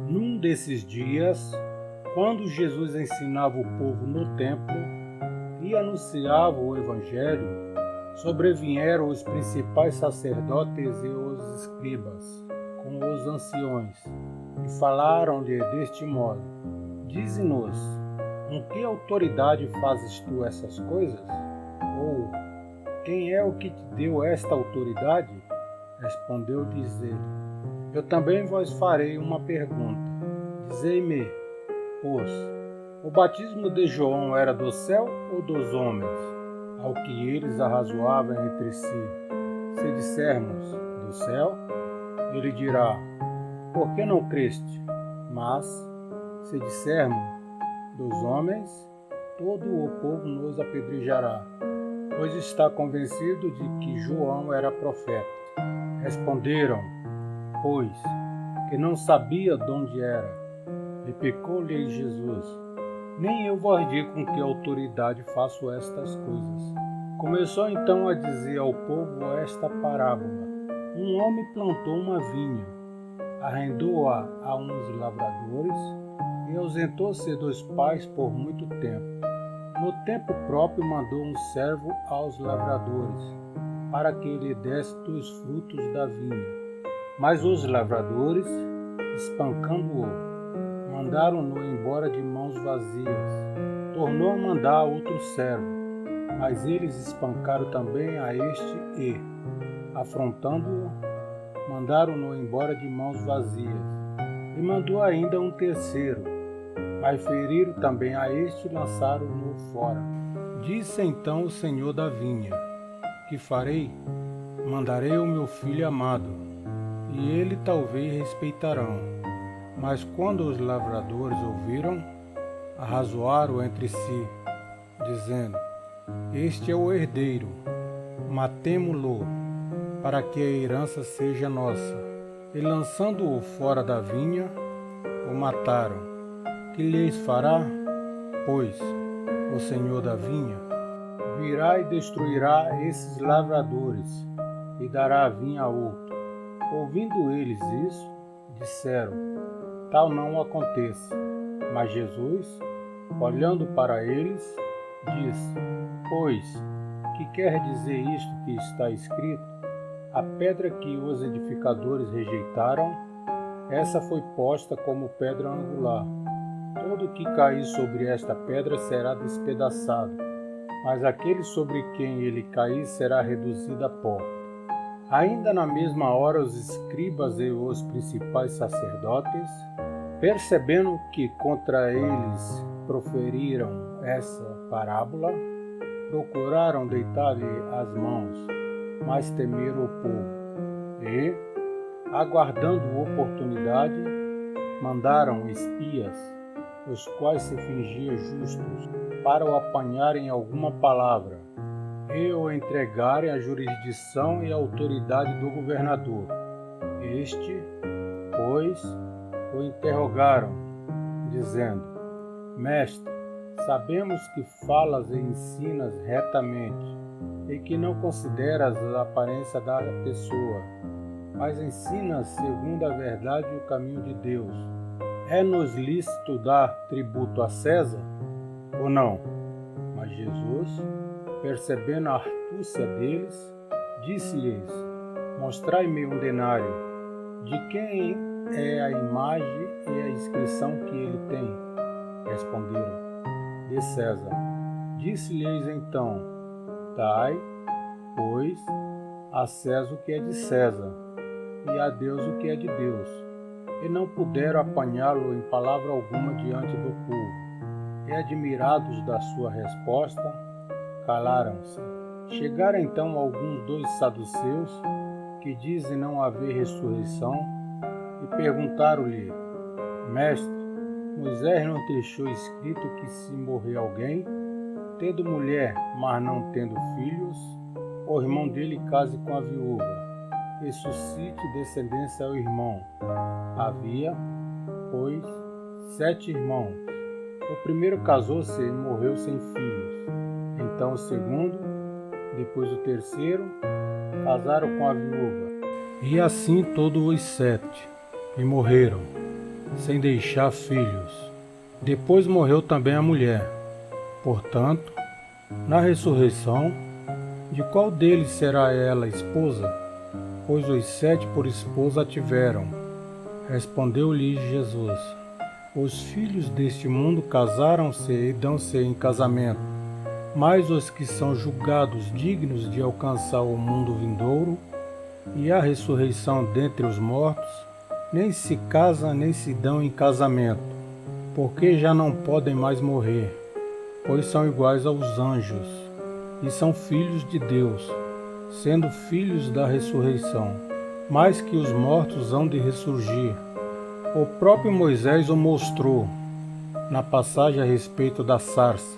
Num desses dias, quando Jesus ensinava o povo no templo e anunciava o Evangelho, sobrevieram os principais sacerdotes e os escribas com os anciões e falaram-lhe deste modo: Dize-nos, com que autoridade fazes tu essas coisas? Ou quem é o que te deu esta autoridade? Respondeu-lhes ele: Eu também vos farei uma pergunta. Dizei-me, pois, o batismo de João era do céu ou dos homens? Ao que eles arrazoavam entre si. Se dissermos do céu, ele dirá: Por que não creste? Mas, se dissermos dos homens, todo o povo nos apedrejará, pois está convencido de que João era profeta. Responderam, pois, que não sabia de onde era. Replicou-lhe Jesus: Nem eu vos digo com que autoridade faço estas coisas. Começou então a dizer ao povo esta parábola: Um homem plantou uma vinha, arrendou-a a uns lavradores e ausentou-se dos pais por muito tempo. No tempo próprio mandou um servo aos lavradores, para que lhe desse dos frutos da vinha. Mas os lavradores, espancando-o, mandaram-no embora de mãos vazias. Tornou a mandar outro servo, mas eles espancaram também a este e, afrontando-o, mandaram-no embora de mãos vazias. E mandou ainda um terceiro, mas feriram também a este e lançaram-no fora. Disse então o senhor da vinha: Que farei? Mandarei o meu filho amado, e ele talvez respeitarão. Mas quando os lavradores ouviram, arrazoaram entre si, dizendo: Este é o herdeiro, matemo-lo, para que a herança seja nossa. E lançando-o fora da vinha, o mataram. Que lhes fará, pois, o senhor da vinha? Virá e destruirá esses lavradores, e dará a vinha a outro. Ouvindo eles isso, disseram: Tal não aconteça. Mas Jesus, olhando para eles, disse: Pois, que quer dizer isto que está escrito? A pedra que os edificadores rejeitaram, essa foi posta como pedra angular. Todo que cair sobre esta pedra será despedaçado, mas aquele sobre quem ele cair será reduzido a pó. Ainda na mesma hora os escribas e os principais sacerdotes, percebendo que contra eles proferiram essa parábola, procuraram deitar-lhe as mãos, mas temeram o povo, e, aguardando oportunidade, mandaram espias, os quais se fingiam justos, para o apanharem em alguma palavra, e o entregarem à jurisdição e à autoridade do governador. Este, pois, o interrogaram, dizendo: Mestre, sabemos que falas e ensinas retamente, e que não consideras a aparência da pessoa, mas ensinas segundo a verdade o caminho de Deus. É-nos lícito dar tributo a César ou não? Mas Jesus, percebendo a astúcia deles, disse-lhes: Mostrai-me um denário. De quem é a imagem e a inscrição que ele tem? Responderam: De César. Disse-lhes então: Dai, pois, a César o que é de César, e a Deus o que é de Deus. E não puderam apanhá-lo em palavra alguma diante do povo. E admirados da sua resposta, calaram-se. Chegaram então alguns dos saduceus, que dizem não haver ressurreição, e perguntaram-lhe: Mestre, Moisés nos deixou escrito que se morrer alguém, tendo mulher, mas não tendo filhos, o irmão dele case com a viúva, e suscite descendência ao irmão. Havia, pois, 7 irmãos. O primeiro casou-se e morreu sem filhos. Então o segundo, depois o terceiro, casaram com a viúva. E assim todos os 7, e morreram. sem deixar filhos. Depois morreu também a mulher. Portanto, na ressurreição, de qual deles será ela esposa? Pois os 7 por esposa a tiveram. Respondeu-lhe Jesus: os filhos deste mundo casaram-se e dão-se em casamento, mas os que são julgados dignos de alcançar o mundo vindouro e a ressurreição dentre os mortos, nem se casam nem se dão em casamento, porque já não podem mais morrer, pois são iguais aos anjos, e são filhos de Deus, sendo filhos da ressurreição, mas que os mortos hão de ressurgir. O próprio Moisés o mostrou, na passagem a respeito da sarça,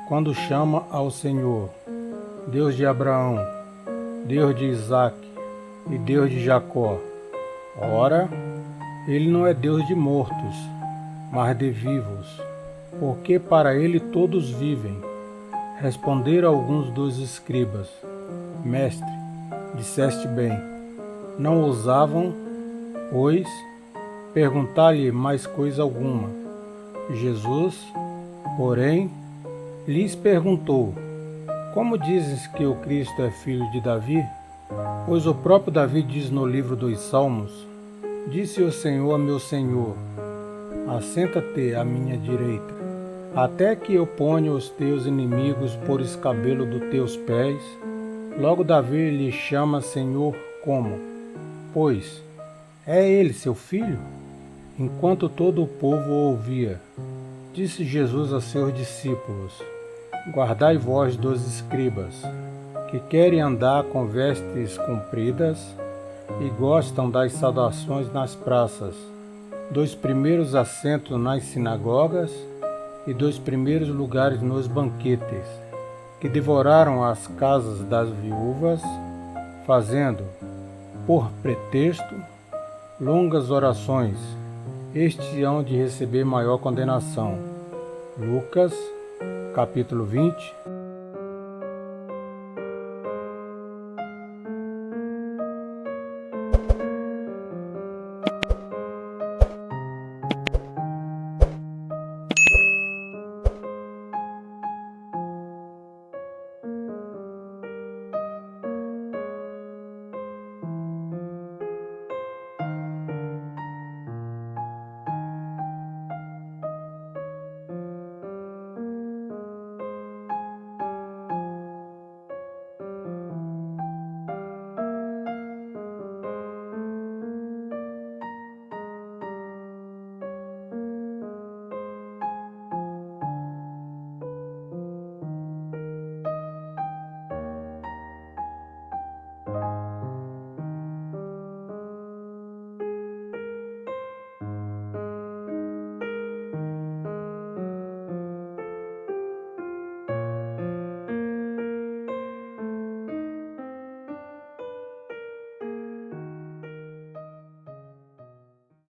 quando chama ao Senhor, Deus de Abraão, Deus de Isaque e Deus de Jacó. Ora, ele não é Deus de mortos, mas de vivos, porque para ele todos vivem. Responderam alguns dos escribas: Mestre, disseste bem. Não ousavam, pois, perguntar-lhe mais coisa alguma. Jesus, porém, lhes perguntou: como dizes que o Cristo é filho de Davi? Pois o próprio Davi diz no livro dos Salmos: disse o Senhor a meu Senhor: assenta-te à minha direita, até que eu ponha os teus inimigos por escabelo dos teus pés. Logo Davi lhe chama Senhor como? Pois é ele seu filho? Enquanto todo o povo o ouvia, disse Jesus a seus discípulos: guardai vós dos escribas, que querem andar com vestes compridas e gostam das saudações nas praças, dos primeiros assentos nas sinagogas e dos primeiros lugares nos banquetes, que devoraram as casas das viúvas, fazendo, por pretexto, longas orações. Estes hão de receber maior condenação. Lucas, capítulo 20.